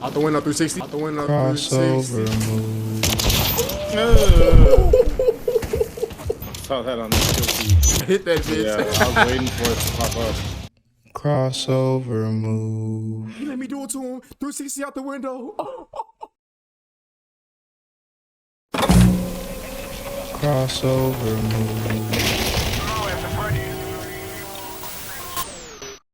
Out the window 360. Out the window Crossover 360. move. Saw that on the feed. Hit that bitch. Yeah, I was waiting for it to pop up. Crossover move. He let me do it to him. 360 out the window. Crossover move.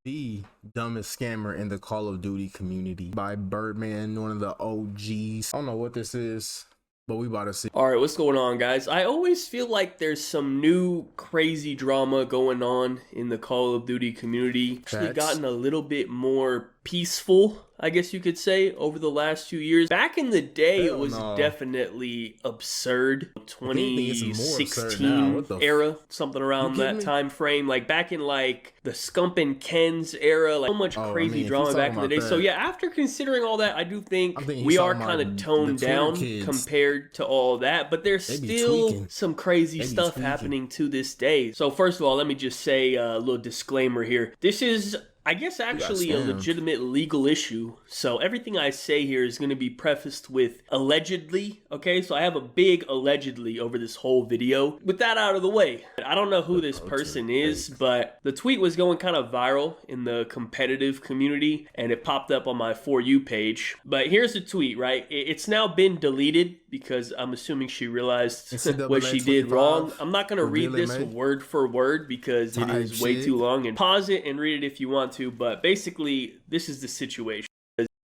The dumbest scammer in the Call of Duty community by Birdman, one of the OGs. I don't know what this is, but we about to see. All right, what's going on, guys? I always feel like there's some new crazy drama going on in the Call of Duty community. Actually gotten a little bit more peaceful, I guess you could say, over the last few years. Back in the day, it was definitely absurd. 2016 era, something around that time frame. Like back in like the Scump and Ken's era, like so much crazy drama back in the day. So yeah, after considering all that, I do think we are kind of toned down compared to all that, but there's still some crazy stuff happening to this day. So first of all, let me just say a little disclaimer here. This is, I guess, actually a legitimate legal issue. So everything I say here is going to be prefaced with allegedly, okay? So I have a big allegedly over this whole video. With that out of the way, I don't know who this person is, but the tweet was going kind of viral in the competitive community, and it popped up on my For You page. But here's the tweet, right? It's now been deleted because I'm assuming she realized what she did wrong. I'm not going to read this word for word because it is way too long, and pause it and read it if you want to, but basically this is the situation,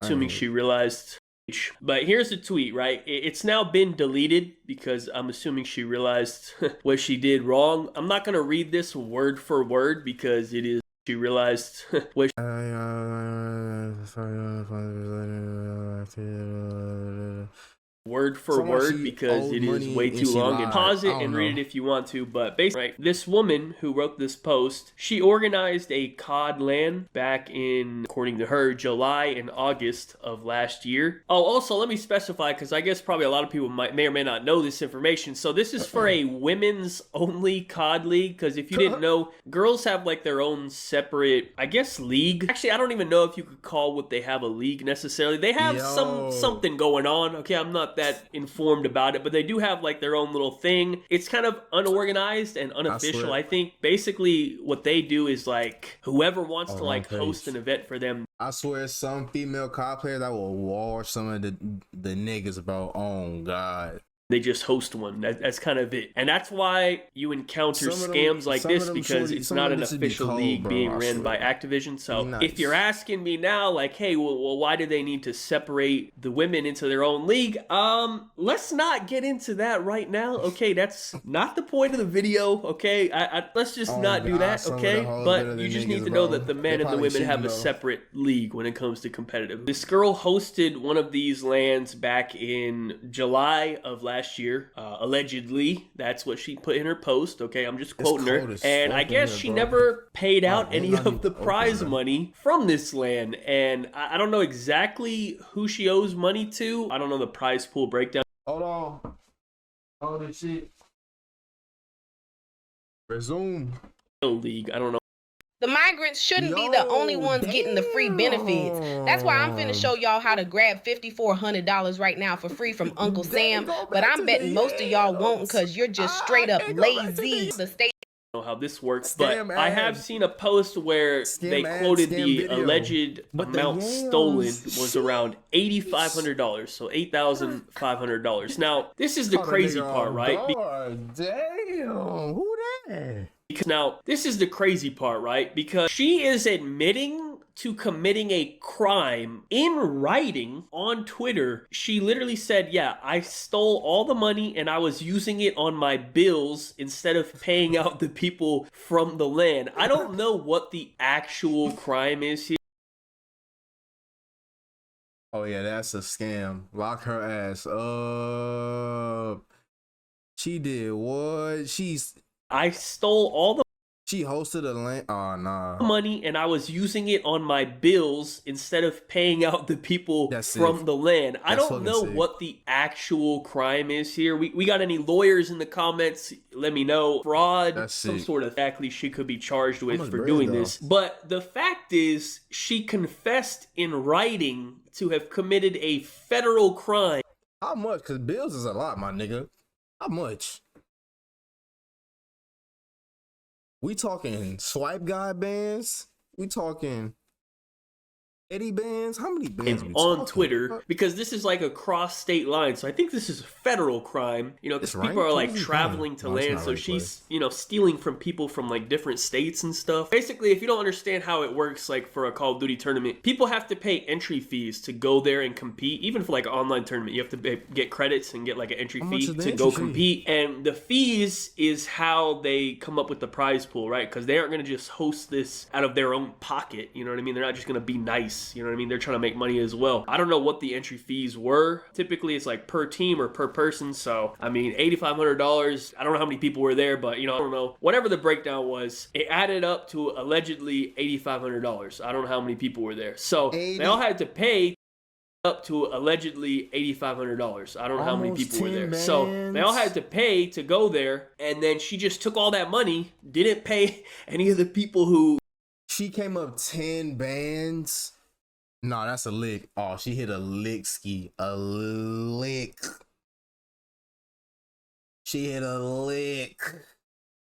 assuming she realized. But here's the tweet, right? It's now been deleted because I'm assuming she realized what she did wrong. I'm not going to read this word for word because it is, she realized what word for word because it is way too long, and pause it and read it if you want to. But basically, right, this woman who wrote this post, she organized a COD LAN back in, according to her, July and August of last year. Oh, also let me specify, because I guess probably a lot of people may or may not know this information. So this is for a women's only COD league, because if you didn't know, girls have like their own separate, I guess, league. Actually, I don't even know if you could call what they have a league necessarily. They have something going on. Okay, I'm not that informed about it, but they do have like their own little thing. It's kind of unorganized and unofficial. I think basically what they do is like whoever wants to like host an event for them. I swear some female COD players that will war some of the niggas about, oh God. They just host one. That's kind of it. And that's why you encounter scams like this, because it's not an official league being ran by Activision. So if you're asking me now, like, hey, well, why do they need to separate the women into their own league? Let's not get into that right now. Okay, that's not the point of the video. Okay, let's just not do that. Okay, but you just need to know that the men and the women have a separate league when it comes to competitive. This girl hosted one of these LANs back in July of last year, allegedly. That's what she put in her post. Okay, I'm just quoting her, and I guess she never paid out any of the prize money from this LAN, and I don't know exactly who she owes money to. I don't know the prize pool breakdown. Hold on. Oh, this shit. Resume. League, I don't know. The migrants shouldn't be the only ones getting the free benefits. That's why I'm finna show y'all how to grab $5,400 right now for free from Uncle Sam. But I'm betting most of y'all won't, because you're just straight up lazy. The state know how this works, but I have seen a post where they quoted the alleged amount stolen was around $8,500, so $8,500. Now, this is the crazy part, right? Damn, who that? Now, this is the crazy part, right? Because she is admitting to committing a crime in writing on Twitter. She literally said, yeah, I stole all the money and I was using it on my bills instead of paying out the people from the LAN. I don't know what the actual crime is here. Oh yeah, that's a scam. Lock her ass up. She did what? I stole all the She hosted a land. Oh, nah. Money, and I was using it on my bills instead of paying out the people from the land. I don't know what the actual crime is here. We got any lawyers in the comments? Let me know. Fraud, some sort of exactly she could be charged with for doing this. But the fact is, she confessed in writing to have committed a federal crime. How much? Because bills is a lot, my nigga. How much? We talking swipe guy bands? We talking Eddie bands? How many bands we on Twitter? Because this is like a cross state line, so I think this is a federal crime. You know, because people are like traveling to land, so she's stealing from people from like different states and stuff. Basically, if you don't understand how it works, like for a Call of Duty tournament, people have to pay entry fees to go there and compete. Even for like an online tournament, you have to get credits and get like an entry fee to go compete. And the fees is how they come up with the prize pool, right? Because they aren't going to just host this out of their own pocket. You know what I mean? They're not just going to be nice. You know what I mean? They're trying to make money as well. I don't know what the entry fees were. Typically, it's like per team or per person. So, I mean, $8,500. I don't know how many people were there, but, I don't know. Whatever the breakdown was, it added up to allegedly $8,500. I don't know how many people were there. So, they all had to pay up to allegedly $8,500. I don't know how many people were there. So they all had to pay to go there. And then she just took all that money, didn't pay any of the people who... She came up 10 bands. No, that's a lick. Oh, she hit a lick ski. A lick. She hit a lick.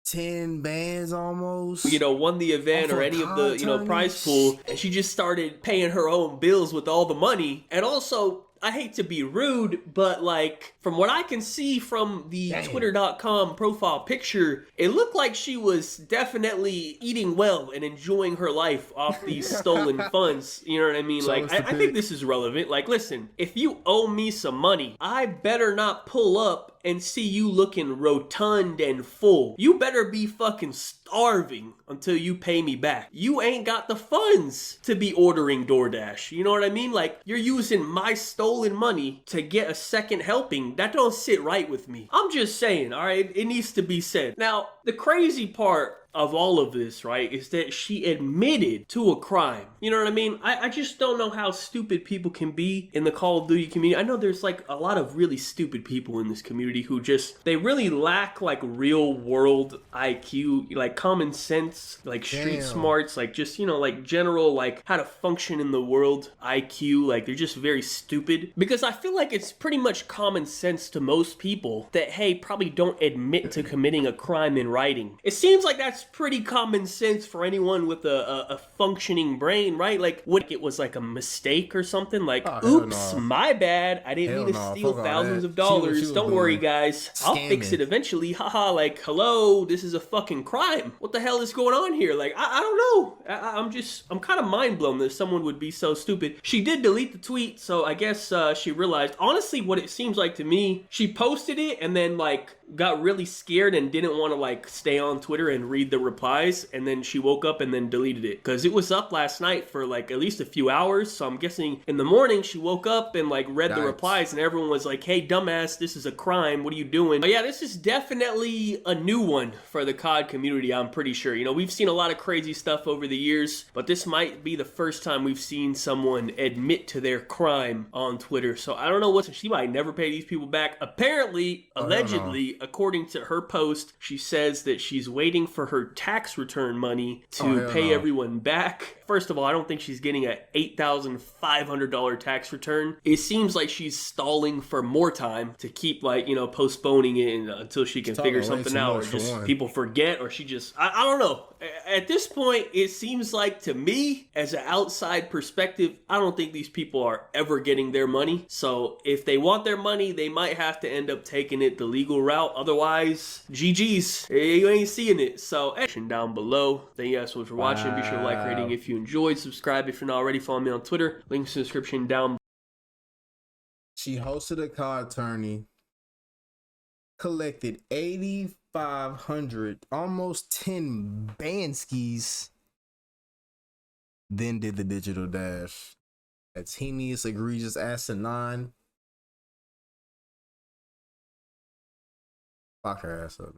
10 bands almost. Won the event or any of the, prize pool. And she just started paying her own bills with all the money. And also, I hate to be rude, but like from what I can see from the Twitter.com profile picture, it looked like she was definitely eating well and enjoying her life off these stolen funds. You know what I mean? Like, I think this is relevant. Like, listen, if you owe me some money, I better not pull up and see you looking rotund and full. You better be fucking starving until you pay me back. You ain't got the funds to be ordering DoorDash. You know what I mean? Like, you're using my stolen money to get a second helping. That don't sit right with me. I'm just saying, all right? It needs to be said. Now, the crazy part of all of this, right, is that she admitted to a crime. You know what I mean? I just don't know how stupid people can be in the Call of Duty community. I know there's like a lot of really stupid people in this community who just, they really lack like real world IQ, like common sense, like street smarts, like just, like general, like how to function in the world IQ. Like they're just very stupid. Because I feel like it's pretty much common sense to most people that, hey, probably don't admit to committing a crime in writing. It seems like that's pretty common sense for anyone with a functioning brain, right? Like, what, it was like a mistake or something? Like, oops, my bad. I didn't mean to steal thousands of dollars. Don't worry, guys. I'll fix it eventually. Haha, like, hello, this is a fucking crime. What the hell is going on here? Like, I don't know. I'm kind of mind blown that someone would be so stupid. She did delete the tweet, so I guess she realized. Honestly, what it seems like to me, she posted it and then, like, got really scared and didn't want to, like, stay on Twitter and read the replies, and then she woke up and then deleted it because it was up last night for like at least a few hours. So I'm guessing in the morning she woke up and like read the replies and everyone was like, hey dumbass, this is a crime, what are you doing? But yeah, this is definitely a new one for the COD community. I'm pretty sure, we've seen a lot of crazy stuff over the years, but this might be the first time we've seen someone admit to their crime on Twitter. So I don't know what, she might never pay these people back. Apparently, allegedly, according to her post, she says that she's waiting for her tax return money to pay everyone back. First of all, I don't think she's getting an $8,500 tax return. It seems like she's stalling for more time to keep like, postponing it until she can figure something out, or just people forget, or she just, I don't know. At this point, it seems like to me, as an outside perspective, I don't think these people are ever getting their money. So if they want their money, they might have to end up taking it the legal route. Otherwise, GG's. You ain't seeing it. So, down below. Thank you guys so much for watching. Be sure to like, rating if you enjoyed. Subscribe if you're not already. Follow me on Twitter. Links in the description down. She hosted a COD tourney, collected 8,500, almost 10 bandskis, then did the digital dash. That's heinous, egregious, asinine. Lock her ass up.